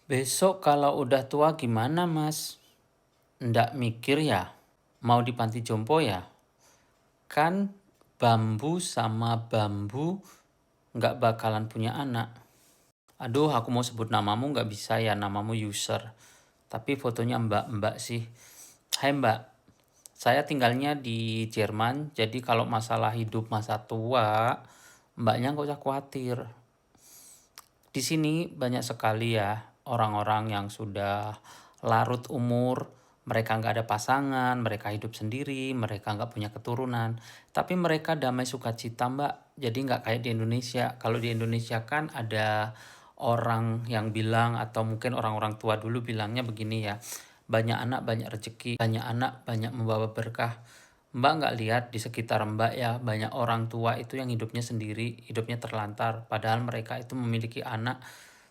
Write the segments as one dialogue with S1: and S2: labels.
S1: Besok kalau udah tua gimana Mas? Ndak mikir ya? Mau di panti jompo ya? Kan bambu sama bambu nggak bakalan punya anak. Aduh, aku mau sebut namamu nggak bisa ya, namamu user. Tapi fotonya mbak-mbak sih. Hai mbak, saya tinggalnya di Jerman, jadi kalau masalah hidup masa tua, mbaknya nggak usah khawatir. Di sini banyak sekali ya orang-orang yang sudah larut umur, mereka nggak ada pasangan, mereka hidup sendiri, mereka nggak punya keturunan, tapi mereka damai sukacita mbak. Jadi nggak kayak di Indonesia. Kalau di Indonesia kan ada orang yang bilang atau mungkin orang-orang tua dulu bilangnya begini ya, banyak anak banyak rezeki, banyak anak banyak membawa berkah. Mbak nggak lihat di sekitar Mbak ya, banyak orang tua itu yang hidupnya sendiri, hidupnya terlantar. Padahal mereka itu memiliki anak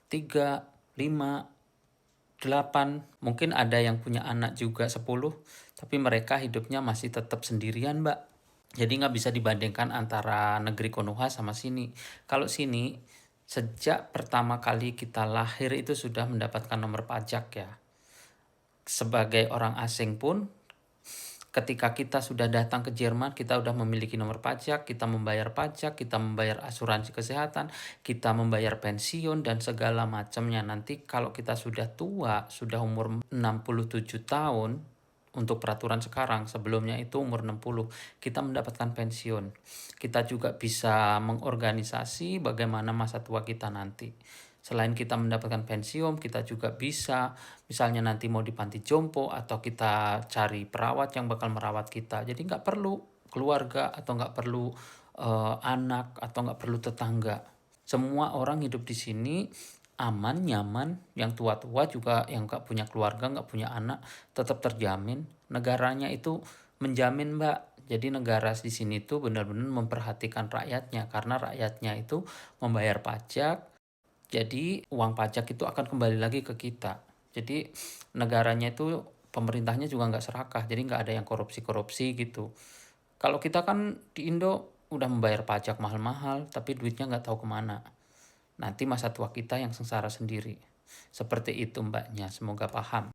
S1: 3, 5, 8. Mungkin ada yang punya anak juga 10, tapi mereka hidupnya masih tetap sendirian Mbak. Jadi nggak bisa dibandingkan antara negeri Konoha sama sini. Kalau sini, sejak pertama kali kita lahir itu sudah mendapatkan nomor pajak ya. Sebagai orang asing pun, ketika kita sudah datang ke Jerman, kita sudah memiliki nomor pajak, kita membayar pajak, kita membayar asuransi kesehatan, kita membayar pensiun dan segala macamnya. Nanti kalau kita sudah tua, sudah umur 67 tahun, untuk peraturan sekarang, sebelumnya itu umur 60, kita mendapatkan pensiun. Kita juga bisa mengorganisasi bagaimana masa tua kita nanti. Selain kita mendapatkan pensiun, kita juga bisa misalnya nanti mau di panti jompo atau kita cari perawat yang bakal merawat kita. Jadi nggak perlu keluarga atau nggak perlu anak atau nggak perlu tetangga. Semua orang hidup di sini aman, nyaman. Yang tua-tua juga yang nggak punya keluarga, nggak punya anak, tetap terjamin. Negaranya itu menjamin mbak. Jadi negara di sini tuh benar-benar memperhatikan rakyatnya karena rakyatnya itu membayar pajak, jadi uang pajak itu akan kembali lagi ke kita. Jadi negaranya itu pemerintahnya juga nggak serakah, jadi nggak ada yang korupsi-korupsi gitu. Kalau kita kan di Indo udah membayar pajak mahal-mahal, tapi duitnya nggak tahu kemana. Nanti masa tua kita yang sengsara sendiri. Seperti itu mbaknya, semoga paham.